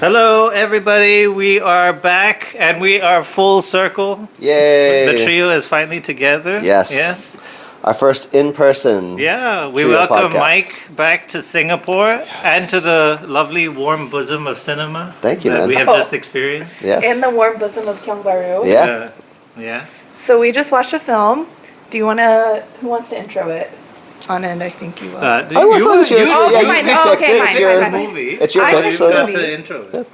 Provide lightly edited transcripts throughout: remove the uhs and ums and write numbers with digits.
Hello, everybody. We are back and we are full circle. Yay! The trio is finally together. Yes. Yes. Our first in-person. Yeah, we trio welcome podcast. Mike back to Singapore and to the lovely warm bosom of cinema. Thank you, that man. we have just experienced. Yeah. In the warm bosom of Gyeongbaru. Yeah. Yeah. So we just watched a film. Do you want to? Who wants to intro it? Anand, I think you will. I thought it was yours. Oh, yeah, fine. you Oh, picked okay, it. fine, It's your, fine, fine. movie. it's your I pick, picked so the Got movie. the intro.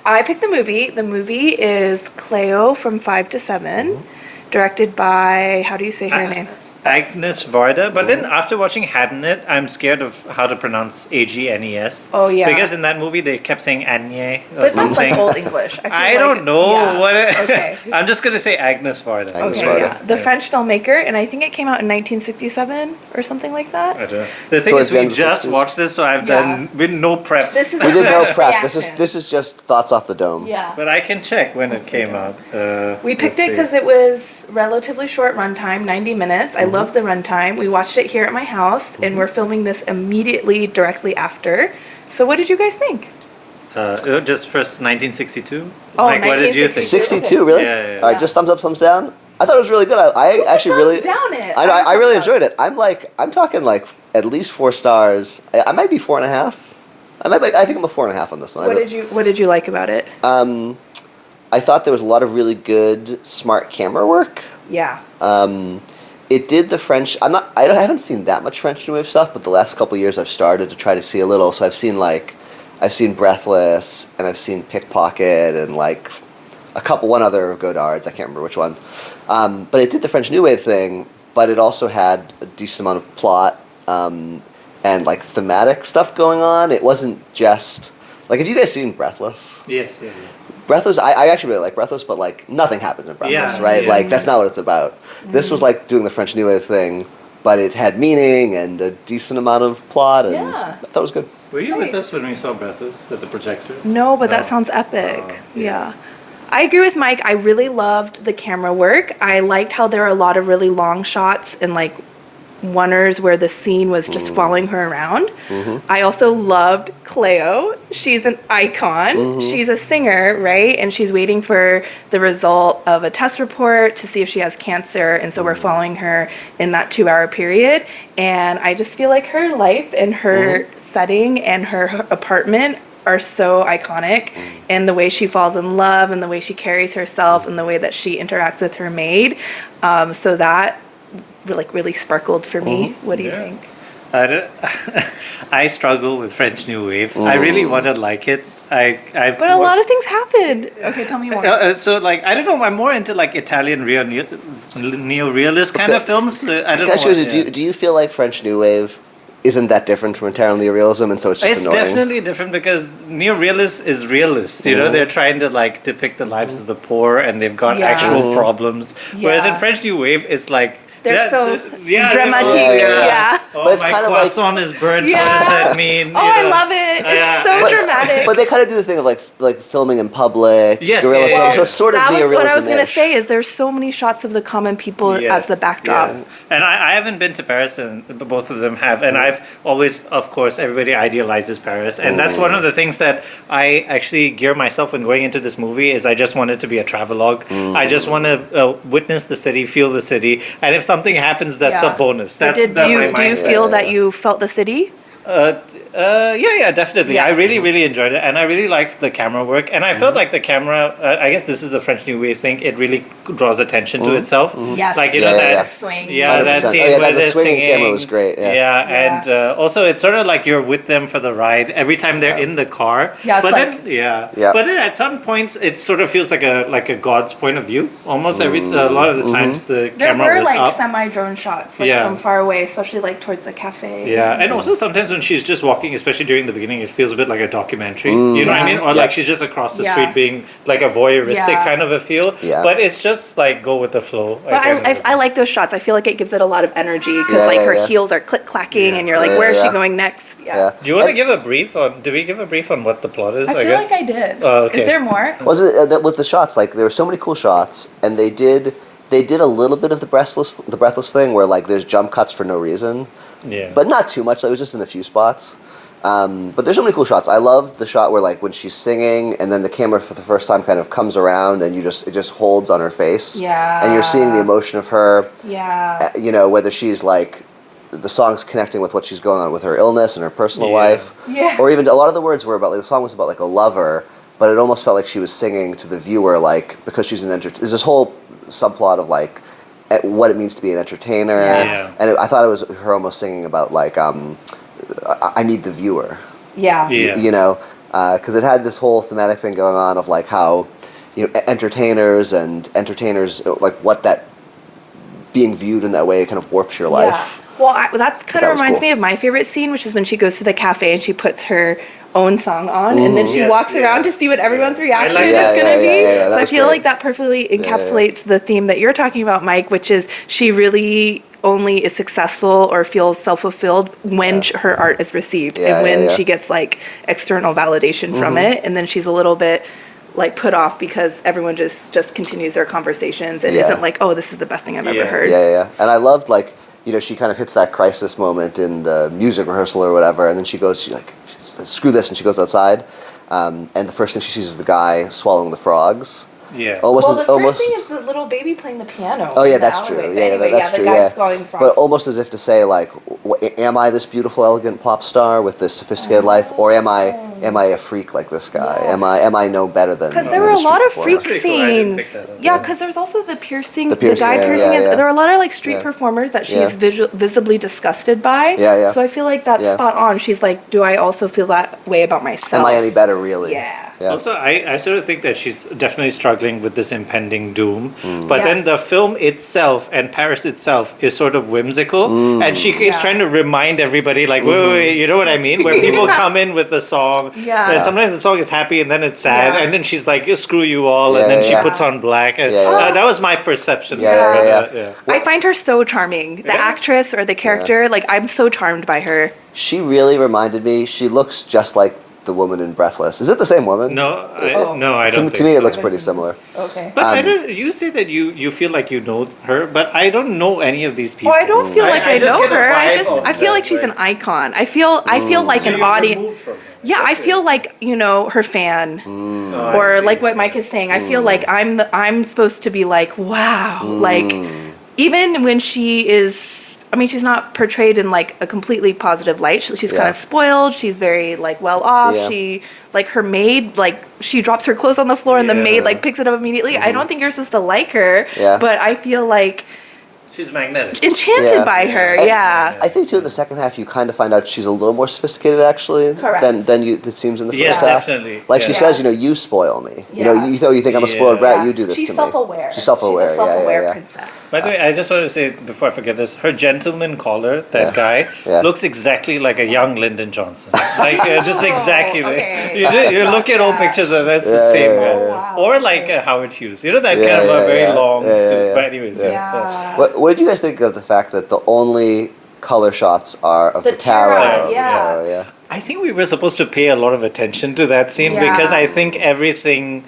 I picked the movie. The movie is Cleo from 5 to 7, directed by, how do you say her name? Agnes Varda, but then after watching Hadn't It, I'm scared of how to pronounce Agnes. Oh, yeah. Because in that movie they kept saying Anye or But that's something. like Old English. I, feel I like, don't know yeah. what. Okay. I'm just gonna say Agnes Varda. Agnes Okay, Varda. yeah. The French filmmaker, and I think it came out in 1967 or something like that. I don't know. The thing Towards is, the we end of the just 60s. watched this, so I've Yeah. done with no prep. This is We did no prep. reaction. This is just thoughts off the dome. Yeah. But I can check when it came out. We picked it because it was relatively short runtime, 90 minutes. I love the runtime. We watched it here at my house, and we're filming this immediately, directly after. So what did you guys think? Just first 1962. Oh, Like, what did you think? 62, really? Yeah, yeah, yeah. All right, just thumbs up, thumbs down. I thought it was really good. I actually really. Thumbs down it. I really enjoyed it. I'm talking like at least 4 stars. I might be 4.5. I think I'm a 4.5 on this one. What did you like about it? I thought there was a lot of really good, smart camera work. Yeah. It did the French. I haven't seen that much French New Wave stuff, but the last couple of years I've started to try to see a little. So I've seen Breathless, and I've seen Pickpocket, and like one other Godards. I can't remember which one. But it did the French New Wave thing, but it also had a decent amount of plot and like thematic stuff going on. It wasn't just like, have you guys seen Breathless? Yes, yeah, yeah. Breathless, I actually really like Breathless, but like nothing happens in Breathless, Yeah, right? yeah. Like that's not what it's about. This was like doing the French New Wave thing, but it had meaning and a decent amount of plot, and Yeah. I thought it was good. Were you with Nice. us when we saw Breathless at the projector? No, but that No. sounds epic. Oh, yeah. I agree with Mike. I really loved the camera work. I liked how there are a lot of really long shots and like oneers where the scene was just following her around. I also loved Cleo. She's an icon. She's a singer, right? And she's waiting for the result of a test report to see if she has cancer. And so we're following her in that 2-hour period. And I just feel like her life and her setting and her apartment are so iconic, and the way she falls in love and the way she carries herself and the way that she interacts with her maid. So that really sparkled for me. What do you Yeah. think? I struggle with French New Wave. I really want to like it. I've But a lot of things happened. Okay, tell me more. so like I don't know. I'm more into like Italian neo-realist kind of Okay. films. I don't Guys, know. do you feel like French New Wave isn't that different from Italian neorealism, and so it's just It's annoying? definitely different because neo-realist is realist. You know, they're trying to like depict the lives of the poor, and they've got Yeah. actual problems. Whereas in Yeah. French New Wave, it's like They're so dramatic. Yeah. Yeah. Oh, But it's my kind of like- croissant is burnt. Yeah. What does that mean? Oh, You I know? love it. It's Yeah. so But- dramatic. But they kind of do the thing of like filming in public, Yes, guerrilla yeah, film, yeah. so it's sort of that was neorealism. what I was gonna say. Is there's so many shots of the common people as the Yes, backdrop. yeah. And I haven't been to Paris, and both of them have. And I've always, of course, everybody idealizes Paris, and that's one of the things that I actually gear myself when going into this movie. Is I just want it to be a travelogue. I just want to witness the city, feel the city, and if something happens, that's Yeah. a bonus. That's Do that my you mindset. feel that you felt the city? Yeah, definitely. Yeah. I really enjoyed it, and I really liked the camera work. And I felt like the camera. I guess this is the French New Wave thing. It really draws attention to itself. Yes. Like you Yeah, know yeah, that. yeah. Swing. Yeah, that 100%. scene Oh, yeah, where the they're swinging singing. camera was great, yeah. And also it's sort of like you're with them for the ride every time they're in the car. Yeah, it's but like- then Yeah. But then at some points it sort of feels like a God's point of view. Almost a lot of the times the There camera were was like up. semi-drone shots, like Yeah. from far away, especially like towards the cafe. Yeah, and also sometimes when she's just walking, especially during the beginning, it feels a bit like a documentary. You know what I Yeah. mean? Or Yeah. like she's just across the Yeah. street being like a voyeuristic Yeah. kind of a feel. Yeah. But it's just like go with the flow. But kind of- I like those shots. I feel like it gives it a lot of energy because Yeah, like yeah, her yeah. heels are click clacking, Yeah. and you're like, Yeah, where is yeah. she going next? Yeah. Do you want to And- give a brief on? Do we give a brief on what the plot is? I feel guess. like I did. Oh, okay. Is there more? Was it that with the shots? Like there were so many cool shots, and they did a little bit of the breathless thing where like there's jump cuts for no reason, Yeah. but not too much. It was just in a few spots. But there's so many cool shots. I loved the shot where like when she's singing and then the camera for the first time kind of comes around and it just holds on her face. Yeah. And you're seeing the emotion of her. Yeah. You know, whether she's like the song's connecting with what she's going on with her illness and her personal life. Yeah. Or even a lot of the words were about like the song was about like a lover, but it almost felt like she was singing to the viewer like because she's an there's this whole subplot of like what it means to be an entertainer. Yeah. And I thought it was her almost singing about like I need the viewer. Yeah. You know, because it had this whole thematic thing going on of like how, you know, entertainers like what that being viewed in that way kind of warps your life. Well, that's kind That of was reminds cool. me of my favorite scene, which is when she goes to the cafe and she puts her own song on, and then she Yes, walks yeah. around to see what everyone's reaction like is that. going to be. that So I was feel great. like that perfectly encapsulates the theme that you're talking about, Mike, which is she really only is successful or feels self-fulfilled when her art is received and when she gets like external validation from it, and then she's a little bit like put off because everyone just continues their conversations and isn't like, oh, this is the best thing I've ever heard. Yeah. And I loved like, you know, she kind of hits that crisis moment in the music rehearsal or whatever, and then she says, screw this, and she goes outside, and the first thing she sees is the guy swallowing the frogs. Yeah. Almost Well, the almost, first thing is the little baby playing the piano. Oh in yeah, the that's true. alleyway. Yeah, Anyway, that's the true. guy's Yeah, swallowing frogs. but almost as if to say, like, am I this beautiful, elegant pop star with this sophisticated life, or am I a freak like this guy? Yeah. Am I no better than? Because there were a lot of freak That's pretty cool. I didn't pick scenes. that up. Yeah, because there's also the piercing, the piercing, guy yeah, piercing. yeah. There were a lot of like street Yeah. performers that she's Yeah. visibly disgusted by. Yeah. So I feel like that's Yeah. spot on. She's like, do I also feel that way about myself? Am I any better, really? Yeah. Also, I sort of think that she's definitely struggling with this impending doom. But Yes. then the film itself and Paris itself is sort of whimsical. And she is trying to remind everybody, like, wait, you know what I mean? Where people come in with the song. Yeah. And sometimes the song is happy and then it's sad. Yeah. And then she's like, screw you all. Yeah, and then yeah, she yeah. puts on black. And, Yeah. that was my perception. Yeah. But, I find her so charming. The actress or the character, like I'm so charmed by her. She really reminded me. She looks just like the woman in Breathless. Is it the same woman? No, I don't think To me, so. it looks pretty similar. Okay. But I don't. You say that you feel like you know her, but I don't know any of these people. Well, I don't feel like I just know get a her. vibe of I feel them, like she's an icon. I feel like an audience. Yeah, I feel like, you know, her fan, or like what Mike is saying. I feel like I'm supposed to be like, wow, like even when she is. I mean, she's not portrayed in like a completely positive light. She's kind of spoiled. She's very like well off. Yeah. She like her maid like she drops her clothes on the floor and the maid like picks it up immediately. I don't think you're supposed to like her. Yeah. But I feel like She's magnetic. enchanted Yeah. by her. And Yeah. I think too in the second half you kind of find out she's a little more sophisticated actually Correct. than it seems in the Yes, first half. definitely. Like she Yeah. says, you know, you spoil me. You know, Yeah. you think I'm a spoiled Yeah. brat. You do this She's to me. self-aware. She's self-aware. She's a self-aware yeah. princess. By the way, I just want to say before I forget this, her gentleman caller, that guy, Yeah. looks exactly like a young Lyndon Johnson. Like just exactly. okay. You look at old pictures and that's the same guy. wow. Or like Howard Hughes. You know that Yeah, kind of a yeah, very yeah. long Yeah, yeah, suit. yeah. But anyways, Yeah. What did you guys think of the fact that the only color shots are of The the tarot? tarot, The yeah. tarot, yeah. I think we were supposed to pay a lot of attention to that scene Yeah. because I think everything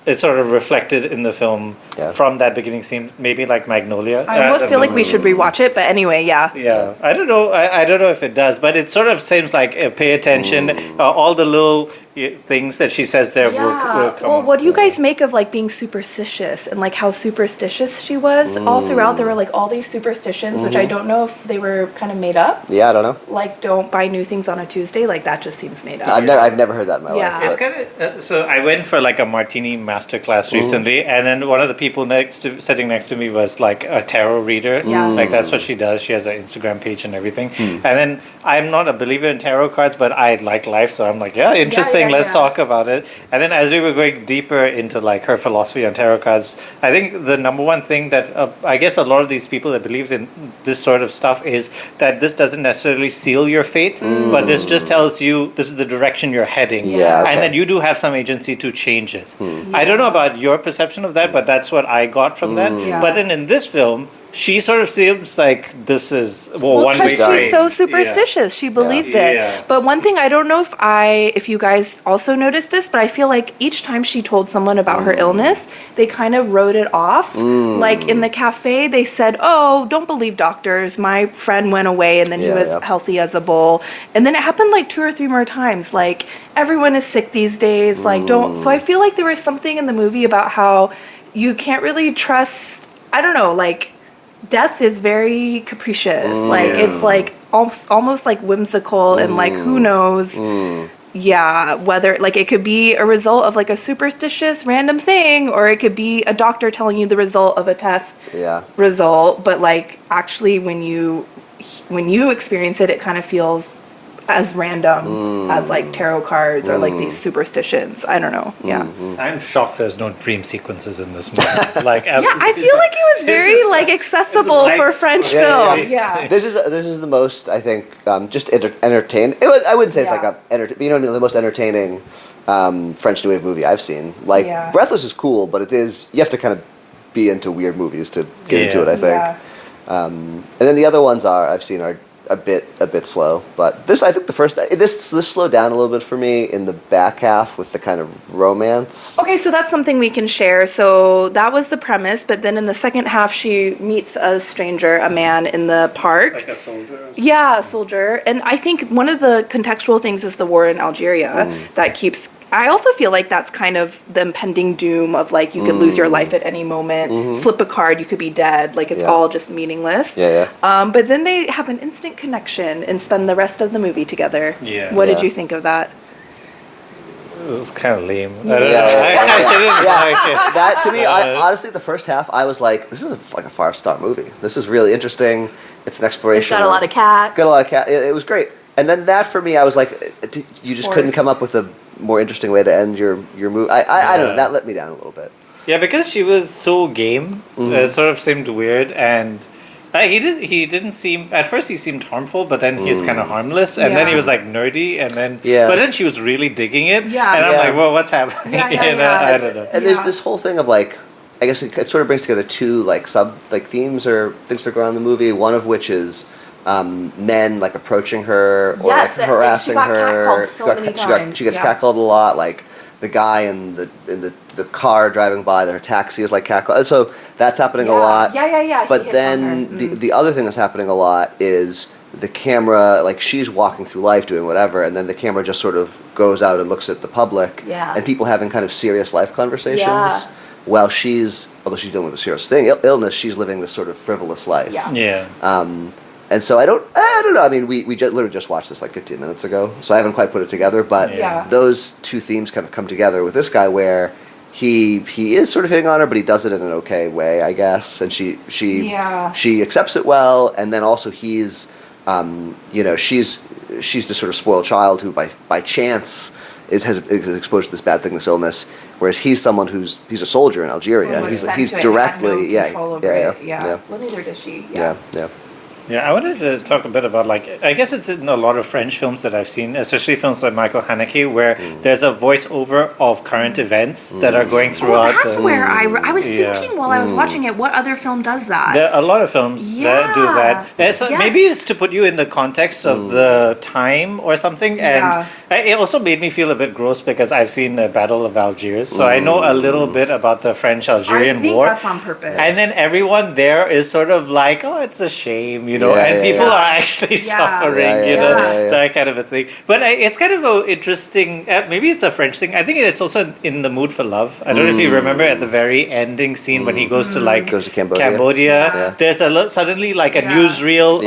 is sort of reflected in the film Yeah. from that beginning scene. Maybe like Magnolia. I almost feel like we should rewatch it, but anyway, yeah. Yeah, I don't know. I don't know if it does, but it sort of seems like pay attention. All the little things that she says there will Yeah. come. Well, up. what do you guys make of like being superstitious and like how superstitious she was? All throughout, there were like all these superstitions, which I don't know if they were kind of made up. Yeah, I don't know. Like, don't buy new things on a Tuesday. Like that just seems made up. I've never heard that in my Yeah. life. It's kind of so. I went for like a martini masterclass recently, and then one of the people sitting next to me was like a tarot reader. Yeah. Like that's what she does. She has an Instagram page and everything. And then I'm not a believer in tarot cards, but I like life, so I'm like, yeah, interesting. yeah, Let's yeah. talk about it. And then as we were going deeper into like her philosophy on tarot cards, I think the number one thing that I guess a lot of these people that believe in this sort of stuff is that this doesn't necessarily seal your fate, but this just tells you this is the direction you're heading. Yeah, okay. And then you do have some agency to change it. I don't know about your perception of that, but that's what I got from that. Yeah. But then in this film, she sort of seems like this is Well, one way. because she's so superstitious, she believes it. Yeah. But one thing, I don't know if you guys also noticed this, but I feel like each time she told someone about her illness, they kind of wrote it off. Like in the cafe, they said, "Oh, don't believe doctors. My friend went away and then he was healthy as a bull." And then it happened like 2 or 3 more times. Like everyone is sick these days. Like don't. So I feel like there was something in the movie about how you can't really trust. I don't know, like. Death is very capricious. Like it's like almost like whimsical and like who knows. Yeah, whether like it could be a result of like a superstitious random thing, or it could be a doctor telling you the result of a test result. But like actually, when you experience it, it kind of feels as random as like tarot cards or like these superstitions. I don't know. Yeah. I'm shocked there's no dream sequences in this movie. Like, yeah, I feel like it was very like accessible for French film. Yeah. This is the most, I think, just entertaining. I wouldn't say it's like the most entertaining French New Wave movie I've seen. Like Breathless is cool, but you have to kind of be into weird movies to get into it, I think. Yeah. And then the other ones I've seen are a bit slow, but this, I think this slowed down a little bit for me in the back half with the kind of romance. Okay, so that's something we can share. So that was the premise, but then in the second half, she meets a stranger, a man in the park. Like a soldier? Yeah, a soldier. And I think one of the contextual things is the war in Algeria that keeps... I also feel like that's kind of the impending doom of like you could lose your life at any moment, flip a card, you could be dead. Like it's all just meaningless. But then they have an instant connection and spend the rest of the movie together. Yeah. What did you think of that? It was kind of lame. I Yeah, don't know. I didn't like it. That to me, honestly, the first half, I was like, this is like a 5-star movie. This is really interesting. It's an exploration. It's got a lot of cats. Got a lot of cat. It was great. And then that for me, I was like, you just couldn't come up with a more interesting way to end your movie. I don't know. That let me down a little bit. Yeah, because she was so game, it sort of seemed weird, and he didn't seem, at first he seemed harmful, but then he was kind of harmless, and then he was like nerdy, and then but then she was really digging it, and I'm like, well, what's happening? I don't know. And there's this whole thing of like, I guess it sort of brings together two like themes or things that go on in the movie. One of which is men like approaching her or like harassing her. She gets catcalled a lot. Like the guy in the car driving by, their taxi is like catcalled. So that's happening a lot. Yeah. But then the other thing that's happening a lot is the camera, like she's walking through life doing whatever, and then the camera just sort of goes out and looks at the public, and people having kind of serious life conversations. Yeah. While although she's dealing with a serious thing, illness, she's living this sort of frivolous life. And so I don't know. I mean, we literally just watched this like 15 minutes ago, so I haven't quite put it together. But those two themes kind of come together with this guy, where he is sort of hitting on her, but he does it in an okay way, I guess. And she accepts it well, and then also he's, she's the sort of spoiled child who by chance is exposed to this bad thing, this illness. Whereas he's someone he's a soldier in Algeria, and he's directly Well, neither does she. Yeah, I wanted to talk a bit about, like, I guess it's in a lot of French films that I've seen, especially films like Michael Haneke, where there's a voiceover of current events that are going throughout. That's where I was thinking while I was watching it, what other film does that? There are a lot of films that do that. Maybe it's to put you in the context of the time or something. And it also made me feel a bit gross because I've seen the Battle of Algiers, so I know a little bit about the French-Algerian War. I think that's on purpose. And then everyone there is sort of like, oh, it's a shame, and people are actually suffering, that kind of a thing. But it's kind of an interesting, maybe it's a French thing. I think it's also in The Mood for Love. I don't know if you remember at the very ending scene when he goes to Cambodia. There's suddenly like a newsreel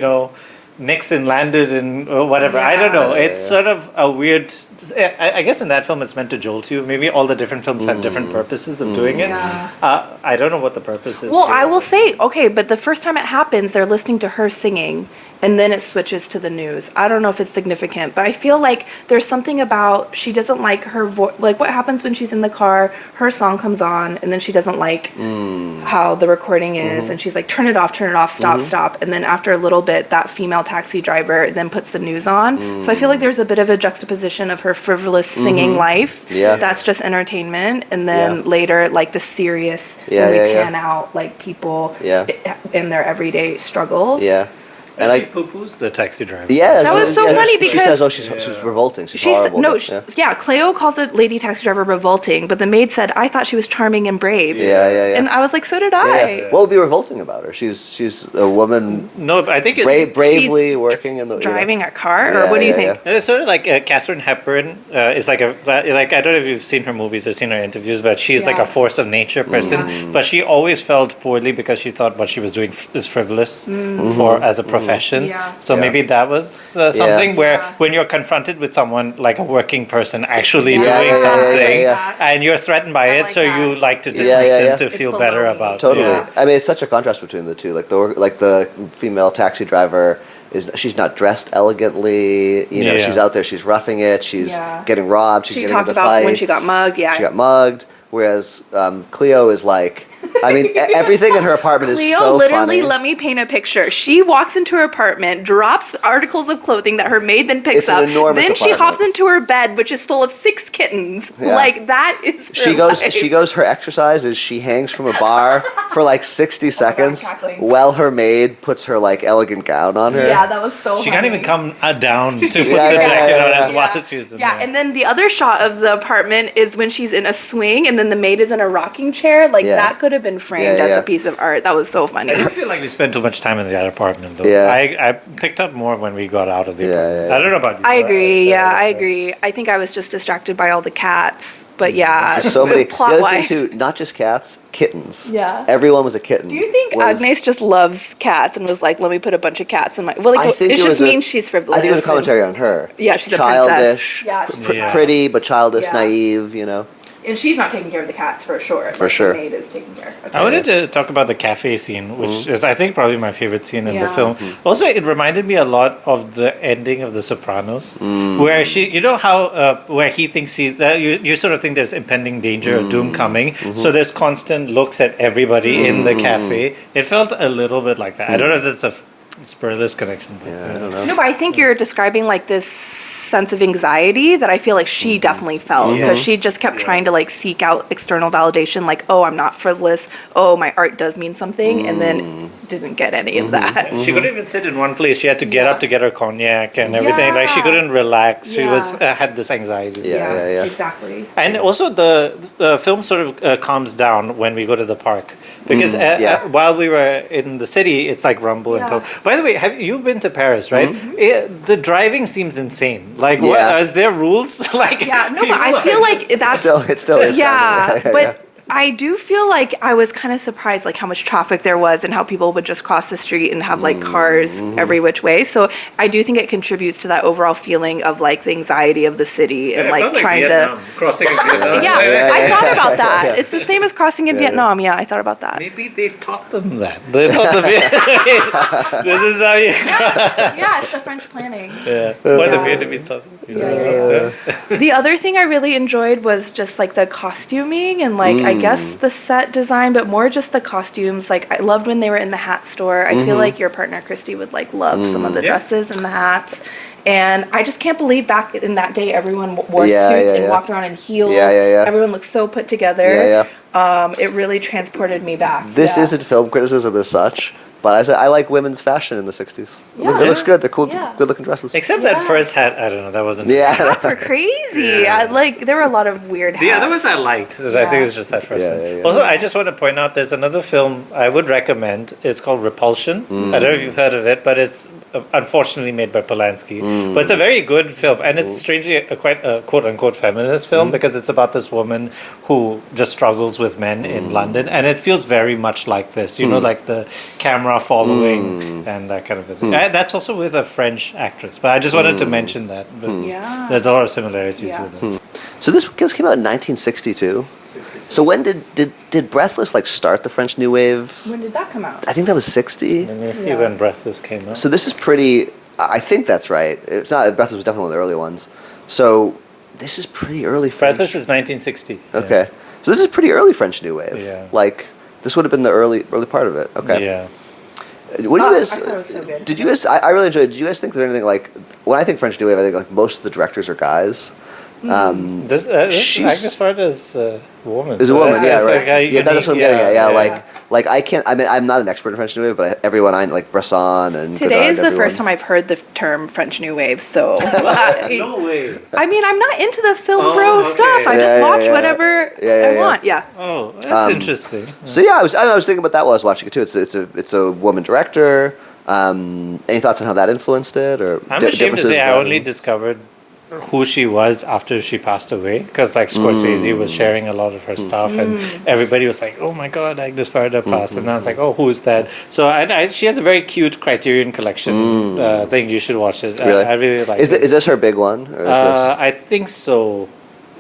of Nixon landed in whatever. I don't know. It's sort of a weird. I guess in that film it's meant to jolt you. Maybe all the different films have different purposes of doing it. I don't know what the purpose is. Well, I will say, okay, but the first time it happens, they're listening to her singing. and then it switches to the news. I don't know if it's significant, but I feel like there's something about she doesn't like her voice. Like what happens when she's in the car, her song comes on, and then she doesn't like how the recording is, and she's like, turn it off, stop. And then after a little bit, that female taxi driver then puts the news on. So I feel like there's a bit of a juxtaposition of her frivolous singing life. Yeah. That's just entertainment. And then later, like the serious, when we pan out like people in their everyday struggles. Yeah. And she poo-poos the taxi driver. Yeah, that was so funny because she says, "Oh, she's revolting. She's horrible." No, Cleo calls the lady taxi driver revolting, but the maid said, "I thought she was charming and brave." Yeah. And I was like, "So did I." Yeah. What would be revolting about her? She's a woman. No, but I think it's bravely working in the driving a car, or what do you think? It's sort of like Katharine Hepburn is like I don't know if you've seen her movies or seen her interviews, but she's like a force of nature person. But she always felt poorly because she thought what she was doing is frivolous as a profession. Yeah. So maybe that was something where when you're confronted with someone like a working person actually doing something and you're threatened by it, so you like to dismiss them to feel better about it. Totally. I mean, it's such a contrast between the two. Like the female taxi driver she's not dressed elegantly. You know, she's out there. She's roughing it. She's getting robbed. She's getting into fights. She talked about when she got mugged. Yeah. She got mugged. Whereas Cleo is like, I mean, everything in her apartment is so Cleo literally, funny. let me paint a picture. She walks into her apartment, drops articles of clothing that her maid then picks up. Then she hops into her bed, which is full of 6 kittens. Yeah. Like that is. She goes. Her exercise is she hangs from a bar for like 60 seconds while her maid puts her like elegant gown on her. Yeah, that was so. She can't even come down to put the jacket on as well. She's in there. And then the other shot of the apartment is when she's in a swing, and then the maid is in a rocking chair. Like that could have been framed as a piece of art. That was so funny. I didn't feel like we spent too much time in that apartment though. Yeah. I picked up more when we got out of the apartment. I don't know about you. I agree. I agree. I think I was just distracted by all the cats. But so many. Plot the other wise. thing too, not just cats, kittens. Yeah. Everyone was a kitten. Do you think Agnes just loves cats and was like, let me put a bunch of cats in my... Well, like, it just means she's frivolous. I think it was a commentary on her. Yeah, she's childish, a princess. pretty, but childish, naive, you know. And she's not taking care of the cats for sure. For sure. The maid is taking care. Okay. I wanted to talk about the cafe scene, which is, I think, probably my favorite scene in the film. Also, it reminded me a lot of the ending of The Sopranos, where she, you know how, where he thinks you sort of think there's impending danger or doom coming, so there's constant looks at everybody in the cafe. It felt a little bit like that. I don't know if that's a spurless connection. But, I don't know. No, but I think you're describing like this sense of anxiety that I feel like she definitely felt because she just kept trying to like seek out external validation, like, oh, I'm not frivolous, oh, my art does mean something, and then didn't get any of that. She couldn't even sit in one place. She had to get up to get her cognac and everything. Like she couldn't relax. She was had this anxiety. Yeah. Exactly. And also the film sort of calms down when we go to the park because while we were in the city, it's like rumble and talk. By the way, you've been to Paris, right? The driving seems insane. Like, is there rules? Like, but I feel like that's it still is. But I do feel like I was kind of surprised, like how much traffic there was and how people would just cross the street and have like cars every which way. So I do think it contributes to that overall feeling of like the anxiety of the city and like trying to crossing in Vietnam. I thought about that. It's the same as crossing in Vietnam. Yeah, I thought about that. Maybe they taught them that. They taught them this is how you. It's the French planning. Or the Vietnamese taught them. The other thing I really enjoyed was just like the costuming and like I guess the set design, but more just the costumes. Like I loved when they were in the hat store. I feel like your partner Christy would like love some of the dresses and the hats. And I just can't believe back in that day everyone wore suits and walked around in heels. Everyone looked so put together. It really transported me back. This isn't film criticism as such. But I like women's fashion in the 60s. It looks good. They're cool, good-looking dresses. Except that first hat, I don't know, that wasn't... Yeah. The hats were crazy. There were a lot of weird hats. The other ones I liked. I think it was just that first one. Also, I just want to point out, there's another film I would recommend. It's called Repulsion. I don't know if you've heard of it, but it's unfortunately made by Polanski. But it's a very good film. And it's strangely quite a quote-unquote feminist film because it's about this woman who just struggles with men in London. And it feels very much like this. You know, like the camera following and that kind of a thing. That's also with a French actress, but I just wanted to mention that. But there's a lot of similarities with it. So this came out in 1962. So when did Breathless like start the French New Wave? When did that come out? I think that was 60. Let me see Yeah. when Breathless came out. So this is pretty. I think that's right. It's not. Breathless was definitely one of the early ones. So this is pretty early French. Breathless is 1960. Okay. So this is pretty early French New Wave. Yeah. Like this would have been the early part of it. Okay. Yeah. What do you guys? I thought it was so good. Did you guys? I really enjoyed. Did you guys think there's anything like when I think French New Wave? I think like most of the directors are guys. This She's- Agnes Varda is a woman. Is a woman, That's- yeah, that's right. like how you Yeah, that's what I'm getting at. Yeah, yeah. like I can't. I mean, I'm not an expert in French New Wave, but everyone I like Bresson and Today Godard, is the first time everyone. I've heard the term French New Wave, so No way. I mean, I'm not into the film Oh, bro okay. stuff. I Yeah, just yeah, watch yeah. whatever Yeah, I want. Yeah. Oh, that's interesting. So yeah, I was thinking about that while I was watching it too. It's a woman director. Any thoughts on how that influenced it, or I'm ashamed to say I differences only discovered who she was after she passed away, because like Scorsese was sharing a lot of her stuff, and everybody was like, "Oh my God, Agnes Varda passed," and I was like, "Oh, who's that?" So she has a very cute Criterion Collection thing. You should watch it. Really? I really like Is it. is this her big one, or is this? I think so.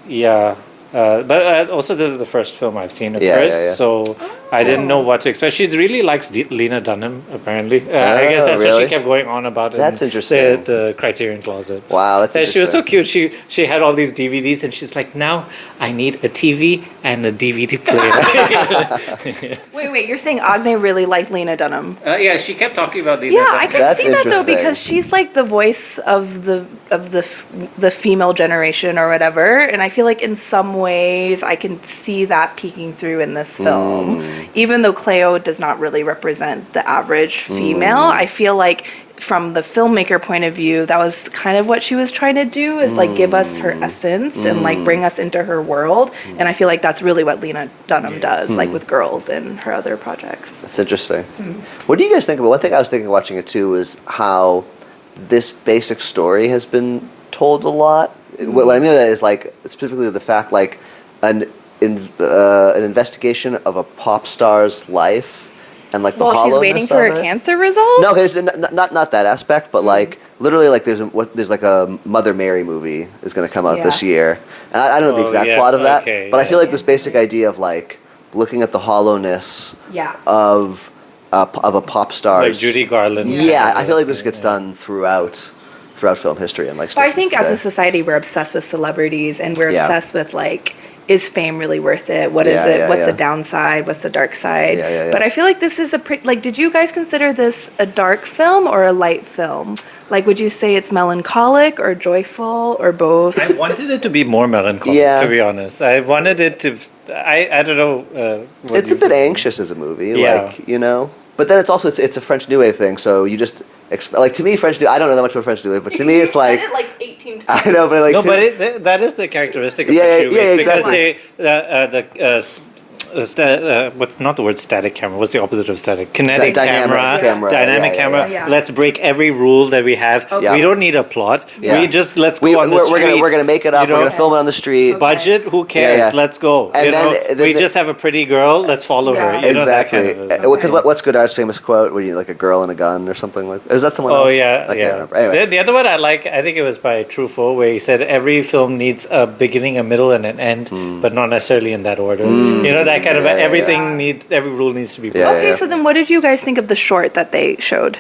Yeah. But also, this is the first film I've seen of Yeah, hers, yeah, yeah. so I didn't know what to expect. She really likes Lena Dunham, apparently. I guess that's what really? she kept going on about. That's in interesting. The Criterion Closet. Wow, that's She was so interesting. cute. She had all these DVDs, and she's like, "Now I need a TV and a DVD player." Wait, you're saying Agne really liked Lena Dunham? Yeah, she kept talking about Lena Yeah, Dunham. I can That's see that though interesting. because she's like the voice of the female generation or whatever, and I feel like in some ways I can see that peeking through in this film. Even though Cleo does not really represent the average female, I feel like from the filmmaker point of view, that was kind of what she was trying to do, is like give us her essence and like bring us into her world. And I feel like that's really what Lena Dunham does, like with Girls and her other projects. That's interesting. What do you guys think about? One thing I was thinking watching it too is how this basic story has been told a lot. What I mean by that is like specifically the fact like an investigation of a pop star's life and like the Well, she's hollowness waiting for of her it. cancer results? No, okay, not that aspect, but like literally, like there's like a Mother Mary movie is going to come out Yeah. this year, and I don't know the Oh, exact yeah, plot of that, okay, but I yeah. feel like this basic idea of like looking at the hollowness Yeah. of a pop star, Like Judy Garland. Yeah, I feel like this gets done throughout film history and like. But I still think to as a today. society, we're obsessed with celebrities and we're Yeah. obsessed with like, is fame really worth it? What is Yeah, it? yeah, What's yeah. the downside? What's the dark side? Yeah, yeah, yeah. But I feel like this is a pretty, like, did you guys consider this a dark film or a light film? Like, would you say it's melancholic or joyful or both? I wanted it to be more melancholic, Yeah. to be honest. I wanted it to. I don't know. What It's a you bit think. anxious as a movie, Yeah. like but then it's also it's a French New Wave thing, so you just like to me French New. I don't know that much about French New Wave, but to me it's like 18 times. I know, but like No, to- but that is the characteristic of Yeah, French yeah, New yeah, Wave, because exactly. what's not the word static camera? What's the opposite of static? Kinetic Dynamic camera, Dynamic yeah, camera. yeah. Let's break every rule that we have. Okay. We don't need a plot. Yeah. We just let's go we, on the we're, street. we're gonna make it up. you know? We're gonna film it on the street. Okay. Budget? Who cares? Yeah, yeah. Let's go. And You then- know? then we the- just have a pretty girl. Let's follow her. Yeah. You know, that Exactly. kind of Because what's Godard's famous quote? Where you like a girl and a gun or something like? Is that someone else? Oh yeah, I can't yeah. remember. Anyway. The other one I like, I think it was by Truffaut, where he said every film needs a beginning, a middle, and an end, but not necessarily in that order. You know, that kind of Yeah, yeah, everything yeah. needs, every rule needs to be. Yeah, Okay, so then what did you guys think of the short that they showed?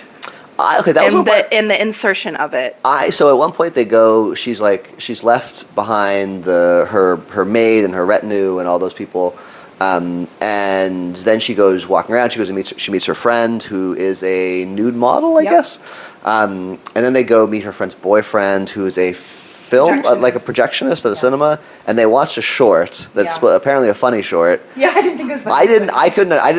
Okay, that was one part. And the insertion of it? So at one point they go. She's left behind her maid and her retinue and all those people, and then she goes walking around. She goes and she meets her friend who is a nude model, I Yep. guess, and then they go meet her friend's boyfriend who is a film like a projectionist at a cinema, and they watched a short that's Yeah. apparently a funny short. Yeah, I didn't think it was I didn't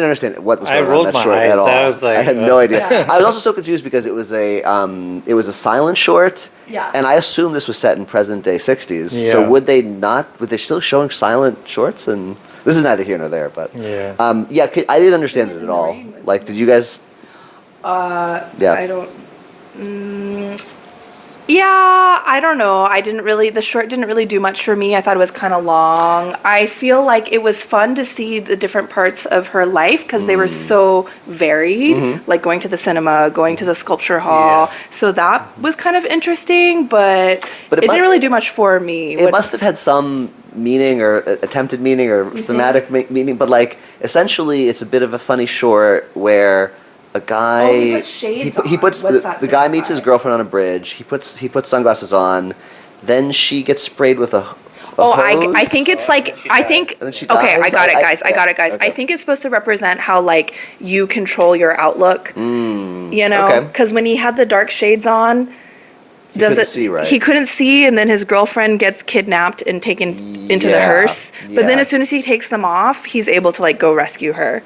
understand what was I going on in rolled that my short eyes. at all. I was like, I had no idea. Yeah. I was also so confused because it was a silent short, Yeah. and I assumed this was set in present day '60s. So Yeah. would they still showing silent shorts? And this is neither here nor there, but Yeah. I didn't understand it Even at the all. rain was- Like, did you guys? Yeah. I don't. Yeah, I don't know. The short didn't really do much for me. I thought it was kind of long. I feel like it was fun to see the different parts of her life because they were so varied, like going to the cinema, going to the sculpture hall. Yeah. So that was kind of interesting, but it didn't really do much for me. It must have had some meaning or attempted meaning or thematic meaning, but like essentially it's a bit of a funny short where a guy he puts shades he puts on. What's that the guy meets his signify? girlfriend on a bridge. He puts sunglasses on, then she gets sprayed with a I hose. think it's like she I dies. think And then she okay, I dies? got it, I- guys. I got it, guys. okay. I think it's supposed to represent how like you control your outlook. You know, okay. because when he had the dark shades on, couldn't see, right? he couldn't see, and then his girlfriend gets kidnapped and taken into the Yeah, hearse. But then yeah. as soon as he takes them off, he's able to like go rescue her.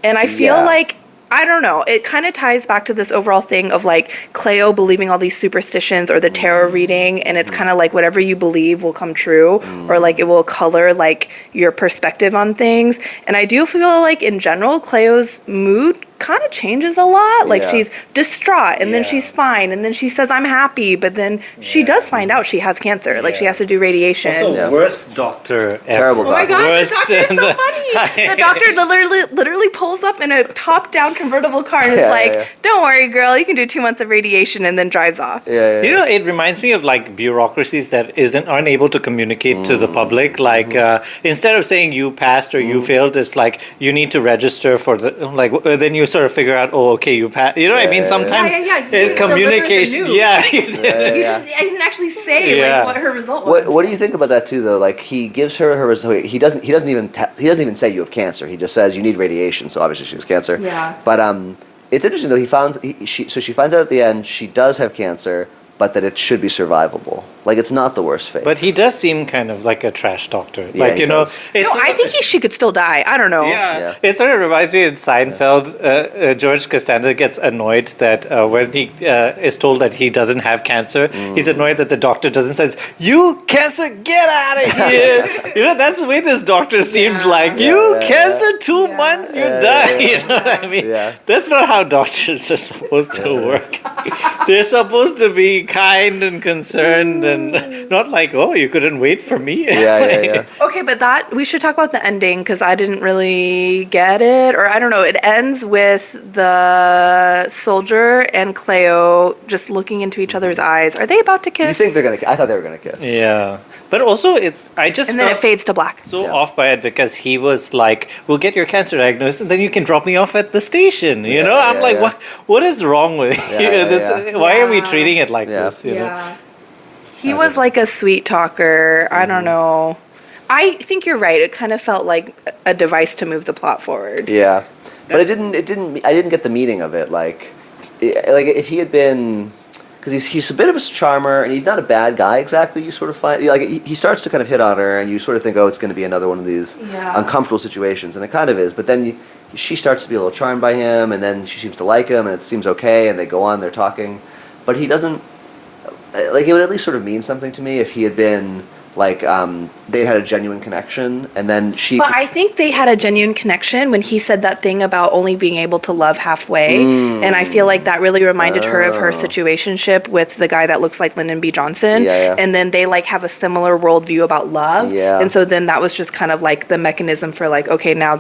And I feel Yeah. like I don't know. It kind of ties back to this overall thing of like Cleo believing all these superstitions or the tarot reading, and it's kind of like whatever you believe will come true, or like it will color like your perspective on things. And I do feel like in general, Cleo's mood kind of changes a lot. Like Yeah. she's distraught, and then Yeah. she's fine, and then she says I'm happy, but then she does find out she has cancer. Like she Yeah. has to do radiation. Also, Yeah. worst doctor ever. Terrible Oh my doctor. god, the Worst doctor is in so the- funny. The doctor literally pulls up in a top-down convertible car and is Yeah, like, yeah. "Don't worry, girl, you can do 2 months of radiation," and then drives off. Yeah, You know, it reminds me of like bureaucracies that aren't able to communicate to the public. Like instead of saying you passed or you failed, it's like you need to register for the like. Then you sort of figure out, oh, okay, you passed. You know what I mean? Yeah, Sometimes yeah. You didn't deliver the communication. news. Yeah, yeah. I didn't actually say Yeah. like what her result was. What do you think about that too though? Like he gives her result. He doesn't even say you have cancer. He just says you need radiation. So obviously she has cancer. Yeah. But it's interesting though. She finds out at the end she does have cancer, but that it should be survivable. Like it's not the worst fate. But he does seem kind of like a trash doctor. Yeah, Like he you know, does. it's No, I think she could still die. I don't know. Yeah. Yeah. It sort of reminds me in Seinfeld, George Costanza gets annoyed that when he is told that he doesn't have cancer, he's annoyed that the doctor doesn't say, "You cancer, get out of here!" You know, that's the way this doctor seemed like. You yeah, cancer, 2 Yeah. months, you Yeah, die. yeah, You know what I mean? Yeah. That's not how doctors are supposed to work. They're supposed to be kind and concerned and not like, oh, you couldn't wait for me. yeah. Okay, but we should talk about the ending because I didn't really get it, or I don't know. It ends with the soldier and Cleo just looking into each other's eyes. Are they about to You kiss? think they're gonna? I thought they were gonna kiss. Yeah. But also, I just And then it felt fades to black. so Yeah. off by it because he was like, "We'll get your cancer diagnosed, and then you can drop me off at the station." You know, I'm yeah, like, yeah. What is wrong with Yeah, you? yeah. Why are we Yeah. treating it like Yeah. this? You know? Yeah. He was like a sweet talker. I don't know. I think you're right. It kind of felt like a device to move the plot forward. Yeah, but it didn't. I didn't get the meaning of it. Like if he had been, because he's a bit of a charmer and he's not a bad guy exactly. You sort of find like he starts to kind of hit on her, and you sort of think, oh, it's going to be another one of these Yeah. uncomfortable situations, and it kind of is. But then she starts to be a little charmed by him, and then she seems to like him, and it seems okay, and they go on, they're talking, but he doesn't. Like it would at least sort of mean something to me if he had been like they had a genuine connection, and then she. But I think they had a genuine connection when he said that thing about only being able to love halfway. And I feel like that really reminded her of her situationship with the guy that looks like Lyndon B. Johnson. Yeah. And then they like have a similar worldview about love. Yeah. And so then that was just kind of like the mechanism for like, okay, now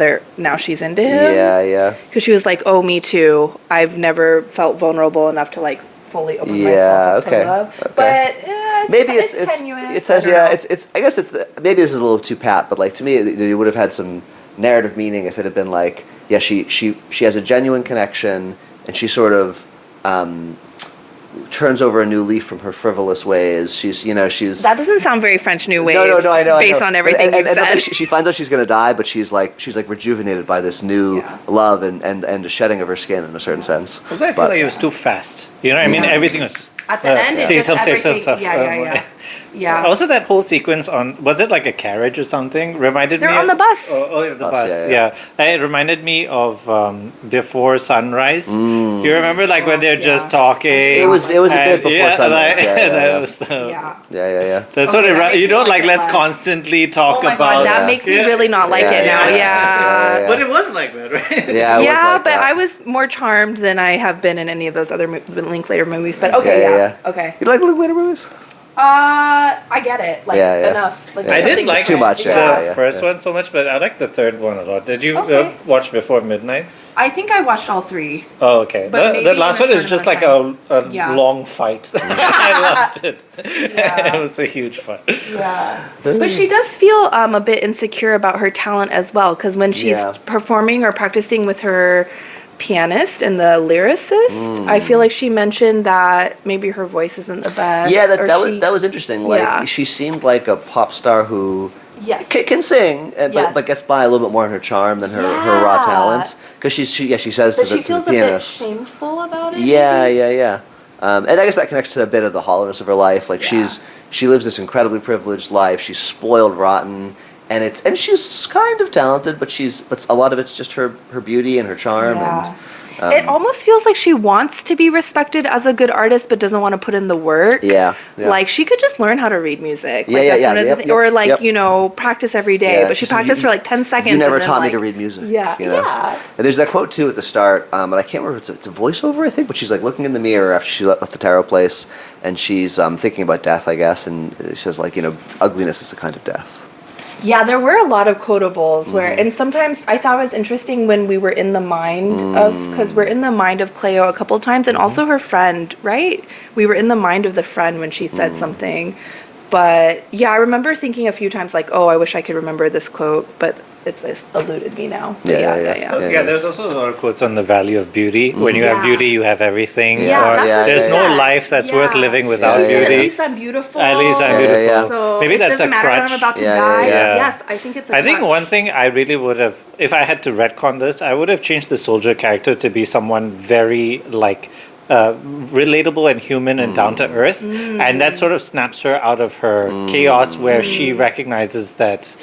she's into him. Yeah. Because she was like, oh, me too. I've never felt vulnerable enough to like fully open Yeah, myself up okay, to love. okay. But Maybe it's tenuous. it says I don't yeah know. it's I guess maybe this is a little too pat, but like to me it would have had some narrative meaning if it had been like she has a genuine connection and she sort of turns over a new leaf from her frivolous ways. She's That doesn't sound very French New Wave. no I know Based on everything and, you've said. she finds out she's gonna die, but she's like rejuvenated by this new Yeah. love and the shedding of her skin in a certain sense. Also, I feel But- like it was too fast. You know what I mean? Everything was just. At the end, it say just some, say some everything. stuff. Yeah. Yeah. Also, that whole sequence on, was it like a carriage or something? Reminded They're me on the bus. Oh, yeah, the Bus, bus. yeah. It reminded me of Before Sunrise. You remember, like when they're just talking. It was a bit before Sunrise. Like, Yeah, that was the, yeah. That's Okay, what that makes you me don't like it let's less. constantly talk Oh my about. god, that makes me really not like it now. Yeah. But it was like that, right? Yeah, it was like But that. I was more charmed than I have been in any of those other Linklater movies. But okay, okay. You like Linklater movies? I get it. Like enough. Like I didn't like too much, the first one so much, but I like the third one a lot. Did you watch Before Midnight? I think I watched all three. Oh, okay. But The last one is just like a long fight. I loved it. It was a huge fight. Yeah. But she does feel a bit insecure about her talent as well, because when she's performing or practicing with her pianist and the lyricist, I feel like she mentioned that maybe her voice isn't the best. Yeah, that was interesting. Like she seemed like a pop star who can sing, but gets by a little bit more in her charm than her raw talent. Because she says but to the feels pianist, a bit shameful about it. Yeah. And I guess that connects to a bit of the hollowness of her life. Like she lives this incredibly privileged life. She's spoiled rotten. And she's kind of talented, but a lot of it's just her beauty and her charm. Yeah. And it almost feels like she wants to be respected as a good artist, but doesn't want to put in the work. Yeah. Like she could just learn how to read music. Or practice every day. But she practiced for like 10 seconds. You never taught me to read music. Yeah. You know? Yeah. And there's that quote too at the start, and I can't remember if it's a voiceover, I think, but she's like looking in the mirror after she left the tarot place, and she's thinking about death, I guess, and she says like, ugliness is a kind of death. Yeah, there were a lot of quotables where, and sometimes I thought it was interesting when we were in the mind because we're in the mind of Cleo a couple times, and also her friend, right? We were in the mind of the friend when she said something. But yeah, I remember thinking a few times like, oh, I wish I could remember this quote, but it's eluded me now. Yeah, there's also a lot of quotes on the value of beauty. When you have beauty, you have everything. There's no life that's worth living without beauty. At least I'm beautiful. At least I'm beautiful. So maybe that's a crutch. When I'm about to die. Yes, I think it's a crutch. I think one thing I really would have, if I had to retcon this, I would have changed the soldier character to be someone very like relatable and human and down to earth, and that sort of snaps her out of her chaos, where she recognizes that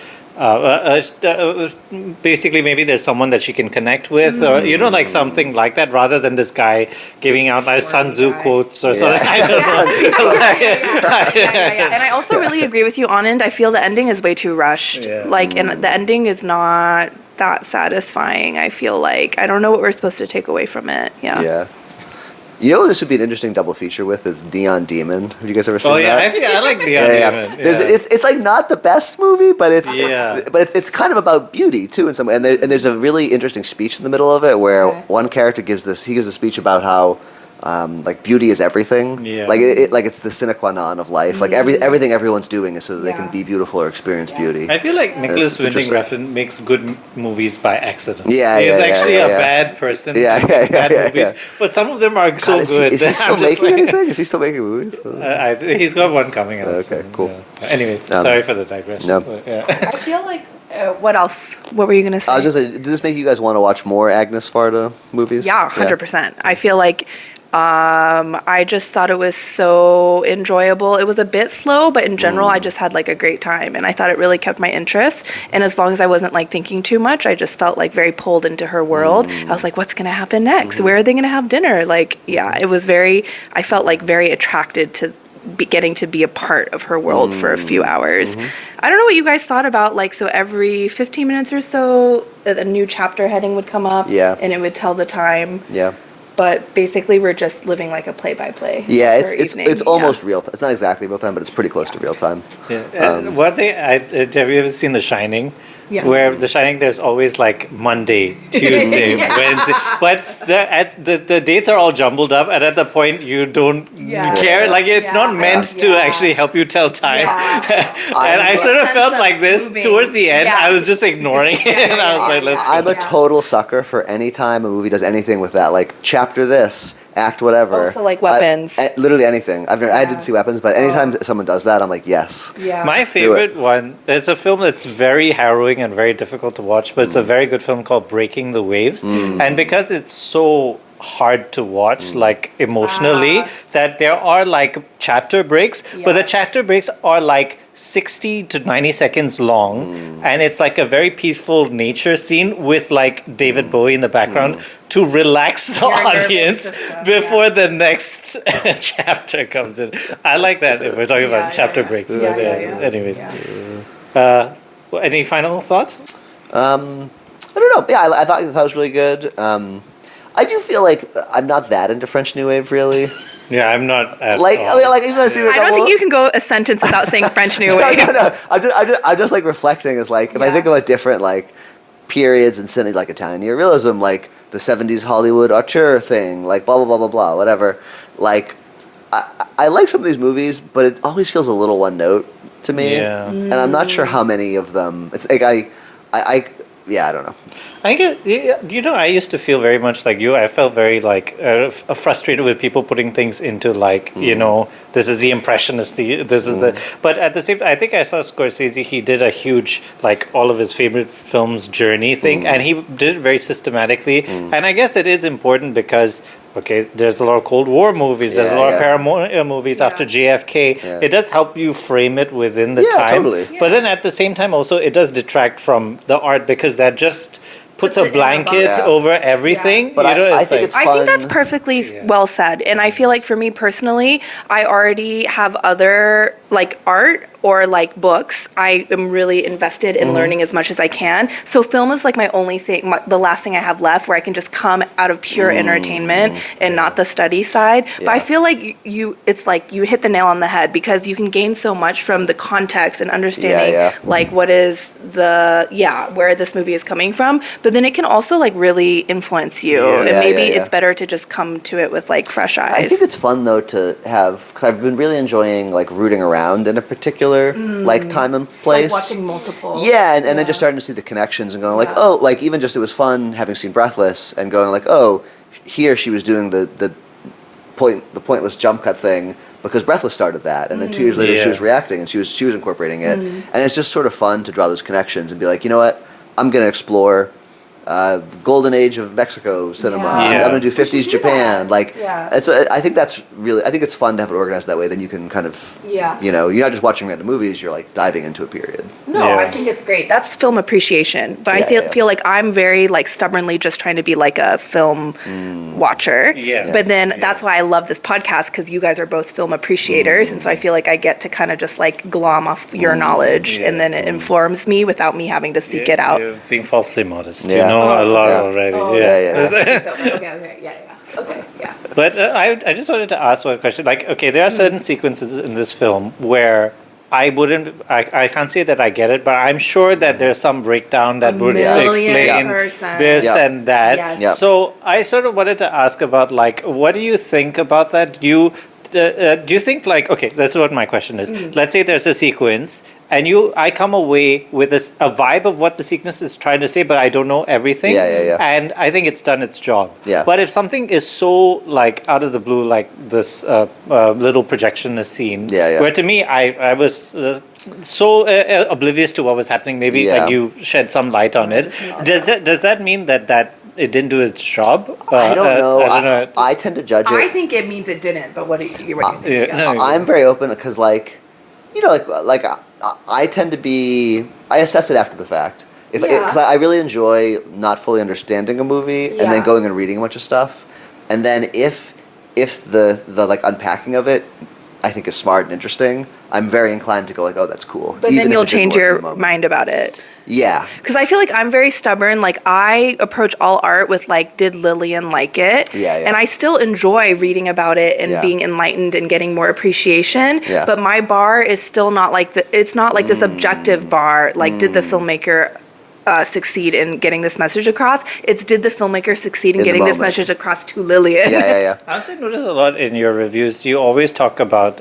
basically maybe there's someone that she can connect with, or like something like that, rather than this guy giving out like Sun Tzu quotes or something. I don't know. And I also really agree with you, Anand. I feel the ending is way too rushed. And the ending is not that satisfying. I feel like I don't know what we're supposed to take away from it. Yeah. You know, this would be an interesting double feature with is Neon Demon. Have you guys ever seen that? I like Neon Demon. It's like not the best movie, but it's kind of about beauty too in some way. And there's a really interesting speech in the middle of it where one character gives a speech about how like beauty is everything. Like it's the sine qua non of life. Like everything everyone's doing is so that they can be beautiful or experience beauty. I feel like Nicholas Winding Refn makes good movies by accident. He's a bad person. Bad movies, but some of them are so good. Is he still making anything? Is he still making movies? He's got one coming out. Okay, cool. Anyways, sorry for the digression. No. I feel like. What else? What were you gonna say? I was gonna say, did this make you guys want to watch more Agnes Varda movies? Yeah, 100%. I feel like I just thought it was so enjoyable. It was a bit slow, but in general, I just had like a great time, and I thought it really kept my interest. And as long as I wasn't like thinking too much, I just felt like very pulled into her world. I was like, what's gonna happen next? Where are they gonna have dinner? Like, it was I felt like very attracted to getting to be a part of her world for a few hours. I don't know what you guys thought about, like, so every 15 minutes or so, a new chapter heading would come up, and it would tell the time. But basically, we're just living like a play-by-play. Yeah, it's almost real time. It's not exactly real time, but it's pretty close to real time. Have you ever seen The Shining? Yeah. Where The Shining, there's always like Monday, Tuesday, Wednesday, but the dates are all jumbled up, and at the point you don't care. Like it's not meant to actually help you tell time. And I sort of felt like this towards the end. I was just ignoring it, and I was like, "Let's." I'm a total sucker for any time a movie does anything with that, like chapter this, act whatever. Also, like weapons. Literally anything. I didn't see weapons, but anytime someone does that, I'm like, yes. Yeah. My favorite one. It's a film that's very harrowing and very difficult to watch, but it's a very good film called Breaking the Waves. And because it's so hard to watch, like emotionally, that there are like chapter breaks, but the chapter breaks are like 60 to 90 seconds long, and it's like a very peaceful nature scene with like David Bowie in the background to relax the Your nervous audience system, before the next chapter comes in. I like that if we're talking about chapter breaks. Yeah, But anyways, any final thoughts? I don't know. Yeah, I thought that was really good. I do feel like I'm not that into French New Wave, really. Yeah, I'm not at Like, all. I mean, like even though I've seen it a I don't couple- think you can go a sentence without saying French New No, Wave. no. I'm just like reflecting. Is like if I Yeah. think about different like periods in cinema, like Italian neorealism, like the '70s Hollywood auteur thing, like blah blah blah blah blah, whatever. Like, I like some of these movies, but it always feels a little one note to me. Yeah. And I'm not sure how many of them. It's like I don't know. I get, I used to feel very much like you. I felt very like frustrated with people putting things into like, this is the impressionist, this is the. But at the same, I think I saw Scorsese. He did a huge like all of his favorite films journey thing, and he did it very systematically. And I guess it is important because. Okay, there's a lot of Cold War movies. There's a lot of paranoia movies after JFK. Yeah. It does help you frame it within the Yeah, time. totally. But then at the same time, also, it does detract from the art because that just puts Puts a it in a blanket box. over everything. But I think like- it's I fun. think that's perfectly well said. And I feel like for me personally, I already have other like art or like books. I am really invested in learning as much as I can. So film is like my only thing, the last thing I have left where I can just come out of pure entertainment and not the study side. But I feel like it's like you hit the nail on the head because you can gain so much from the context and understanding like what is where this movie is coming from. But then it can also like really influence you. Yeah. And maybe it's better to just come to it with like fresh eyes. I think it's fun though to have because I've been really enjoying like rooting around in a particular like time and place. Like watching multiple. Yeah, and then just starting to see the connections and going like, oh, like even just it was fun having seen Breathless and going like, oh, here she was doing the pointless jump cut thing because Breathless started that, and then 2 years later she was reacting and she was incorporating it, and it's just sort of fun to draw those connections and be like, you know what, I'm gonna explore. Golden Age of Mexico cinema. Yeah. I'm gonna do 50s do Japan. that. Like, Yeah. I think that's really. I think it's fun to have it organized that way. Then you can kind of, you're not just watching random movies. You're like diving into a period. No, Yeah. I think it's great. That's film appreciation. But I feel like I'm very like stubbornly just trying to be like a film watcher. Yeah. But then that's why I love this podcast because you guys are both film appreciators, and so I feel like I get to kind of just like glom off your knowledge, and then it informs me without me having to seek it out. You're being falsely modest. Yeah. You know a lot Yeah. already. Okay, yeah. But I just wanted to ask one question. Like, okay, there are certain sequences in this film where I can't say that I get it, but I'm sure that there's some breakdown that would explain 1,000,000%. this Yeah. and that. Yes. Yeah. So I sort of wanted to ask about like, what do you think about that? Do you think like, okay, this is what my question is. Let's say there's a sequence and I come away with a vibe of what the sequence is trying to say, but I don't know everything. Yeah. And I think it's done its job. Yeah. But if something is so like out of the blue, like this little projectionist scene, Yeah. where to me I was so oblivious to what was happening. Maybe Yeah. like you shed some light on it. Does that mean that it didn't do its job? I don't know. I don't know. I tend to judge it. I think it means it didn't, but what do you think? Yeah, no, I'm very open because, like, I tend to be. I assess it after the fact. Because I really enjoy not fully understanding a movie and then going and reading a bunch of stuff, and then if the like unpacking of it, I think is smart and interesting, I'm very inclined to go like, oh, that's cool. But even then if you'll it didn't change work in your the moment. mind about it. Yeah. Because I feel like I'm very stubborn. Like, I approach all art with, like, did Lilian like it? Yeah. And I still enjoy reading about it and being enlightened and getting more appreciation. Yeah. But my bar is still not like it's not like this objective bar. Like, did the filmmaker succeed in getting this message across? It's did the filmmaker succeed in In the getting this moment. message across to Lilian? Yeah. I also notice a lot in your reviews. You always talk about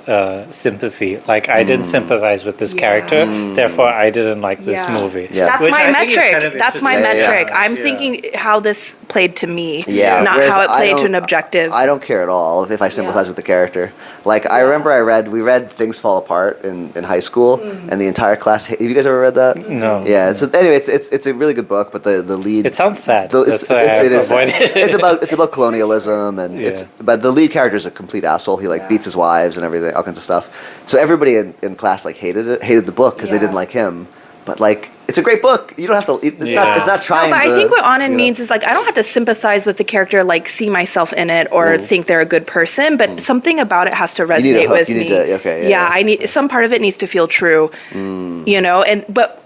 sympathy. Like, I didn't sympathize with this character, therefore I didn't like this movie. Yeah. That's Which my I think is metric. kind of That's my interesting. metric. Yeah. I'm Yeah. thinking how this played to me, Yeah, not whereas how it I played to don't- an objective. I don't care at all if I sympathize with the character. Like, I remember we read Things Fall Apart in high school, and the entire class. Have you guys ever read that? No. Yeah. So anyway, it's it's a really good book, but the lead. It sounds sad. It's, That's why it is. I've avoided it. It's about colonialism, and but the lead character is a complete asshole. He like beats his wives and everything, all kinds of stuff. So everybody in class like hated the book because they didn't like him. But like, it's a great book. You don't have to. It's not trying. No, but to, I think what Anand means is like I don't have to sympathize with the character, like see myself in it or think they're a good person, but something about it has to resonate with me. I need some part of it needs to feel true, you know. And but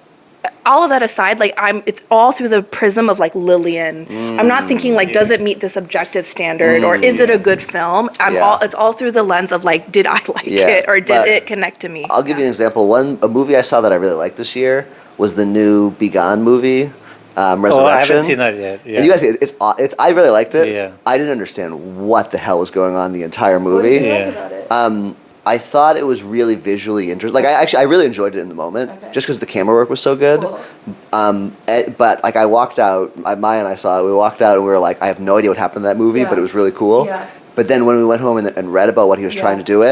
all of that aside, like it's all through the prism of like Lilian. I'm not thinking like does it meet this objective standard or is it a good film? It's all through the lens of like did I like it or did it connect to me? I'll give you an example. A movie I saw that I really liked this year was the new Be Gone movie, Resurrection. Oh, I haven't seen that yet. Yeah. And you guys, it's I really liked it. Yeah. I didn't understand what the hell was going on the entire movie. What did you like about it? I thought it was really visually interesting. Like I really enjoyed it in the moment, just because the camera work was so good. Cool. But like I walked out, Maya and I saw it. We walked out and we were like, I have no idea what happened in that movie, but it was really cool. Yeah. But then when we went home and read about what he was trying to do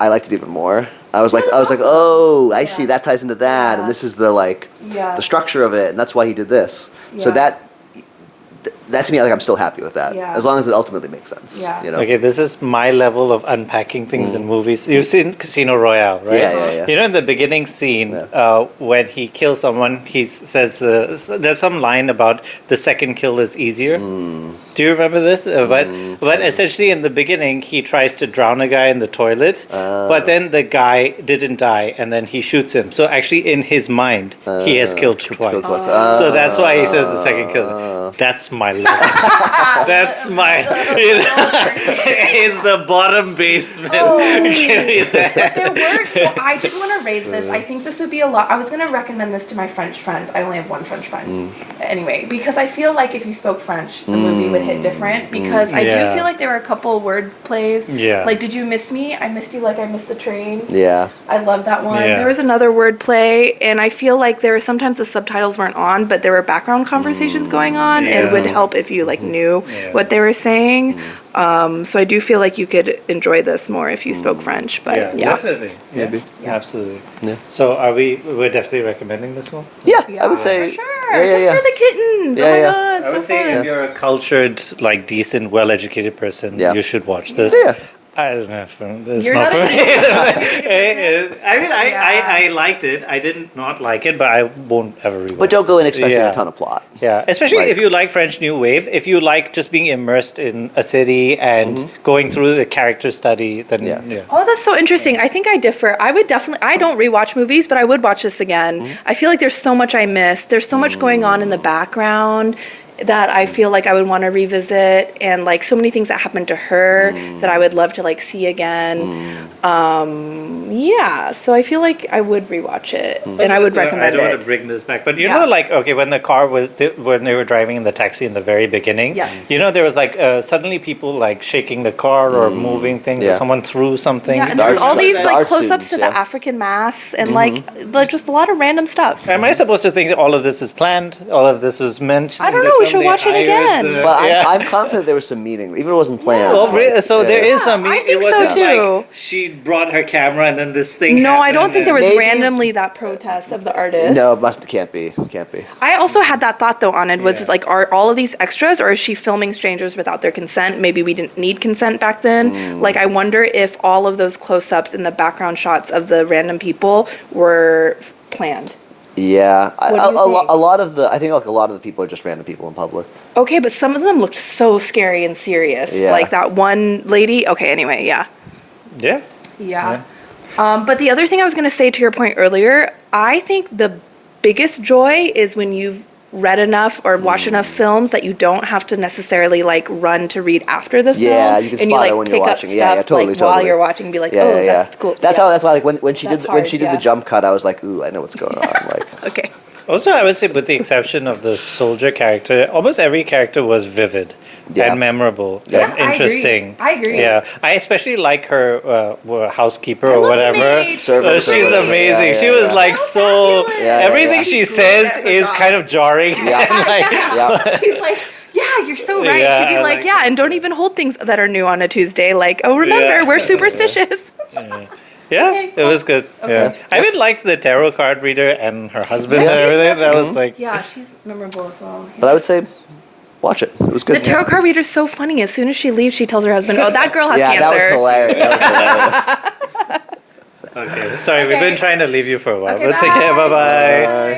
I liked it even more. I was like, oh, I see that ties into that, and this is the the structure of it, and that's why he did this. So that to me, like I'm still happy with that, as long as it ultimately makes sense. Yeah. You know? Okay, this is my level of unpacking things in movies. You've seen Casino Royale, right? Yeah. You know, in the beginning scene, when he kills someone, he says there's some line about the second kill is easier. Do you remember this? But essentially, in the beginning, he tries to drown a guy in the toilet, but then the guy didn't die, and then he shoots him. So actually, in his mind, he has killed twice. So that's why he says the second kill. That's my level. That's my. Is the bottom basement. Give me that. But there were, so I did want to raise this. I think this would be a lot. I was going to recommend this to my French friends. I only have one French friend. Anyway, because I feel like if you spoke French, the movie would hit different. Because I do feel like there were a couple word plays. Yeah. Like, did you miss me? I missed you like I missed the train. Yeah. I love that one. Yeah. There was another word play, and I feel like there were sometimes the subtitles weren't on, but there were background conversations going on, and it would help if you like knew what they were saying. So I do feel like you could enjoy this more if you spoke French. But definitely. Maybe. Yeah. Absolutely. Yeah. So we're definitely recommending this one? Yeah, I would say. for sure. Yeah. Just for the kittens. Yeah, oh my yeah. god, I would so say fun. if you're a cultured, like decent, well-educated person, you should watch this. Yeah. It's not for me. You're not I mean, Yeah. I liked it. I didn't not like it, but I won't ever rewatch. But don't go in expecting Yeah. a ton of plot. Yeah, especially Like- if you like French New Wave. If you like just being immersed in a city and going through the character study, then yeah. Oh, that's so interesting. I think I differ. I would definitely, I don't rewatch movies, but I would watch this again. I feel like there's so much I missed. There's so much going on in the background that I feel like I would want to revisit, and like so many things that happened to her that I would love to like see again. So I feel like I would rewatch it, and I would recommend I don't want it. to bring this back, but you know, like, okay, when the car was when they were driving in the taxi in the very beginning, Yes. you know, there was like suddenly people like shaking the car or moving things, or someone threw something. Yeah, and The there's art all these students, the like art close-ups to students, the African masks and like just a lot of random stuff. Am I supposed to think that all of this is planned? All of this was meant? I don't know, we should watch it again. But I'm confident there was some meaning, even if it wasn't planned. Well, so there is some. I It think so, wasn't too. like she brought her camera and then this thing. No, I don't happened think there was Maybe- randomly that protest of the artist. No, can't be. I also had that thought though, Anand, was like, are all of these extras or is she filming strangers without their consent? Maybe we didn't need consent back then. Like, I wonder if all of those close-ups in the background shots of the random people were planned. Yeah, What do you think? a lot of the people are just random people in public. Okay, but some of them looked so scary and serious. Yeah. Like that one lady. Okay, anyway, yeah. Yeah. Yeah. But the other thing I was going to say to your point earlier, I think the biggest joy is when you've read enough or watched enough films that you don't have to necessarily like run to read after the film. Yeah, you can and spot you, it when you're pick up watching. Yeah, stuff, totally, like, while totally. you're watching, be like, Yeah, oh, yeah, that's cool. That's Yeah. how. That's why. Like when she That's did when she hard, did the yeah. jump cut, I was like, ooh, I know what's going on. Like, Okay. Also, I would say, with the exception of the soldier character, almost every character was vivid and memorable Yeah. and interesting. I agree. Yeah, I especially like her housekeeper or love the whatever. maid. Servant. She's Servant. amazing. Yeah, She yeah, was yeah. like so. Yeah, everything she says She's is great. kind of jarring. Yeah. and like, yeah. She's like, yeah, you're so right. Yeah, She'd be I like, like yeah, and don't even hold things that are new on a Tuesday. Like, oh, remember, Yeah. we're superstitious. Yeah, Okay, it cool. was good. Okay. Yeah, I even liked the tarot card reader and her husband Yeah. and everything. That was like, Yeah, she's memorable as well. But I would say, watch it. It was The good. tarot card reader's so funny. As soon as she leaves, she tells her husband, "Oh, that girl has Yeah, cancer." that was hilarious. That was hilarious. okay, sorry, we've been Okay. trying to leave you for a while, Okay, but take care. bye. Bye bye. Bye.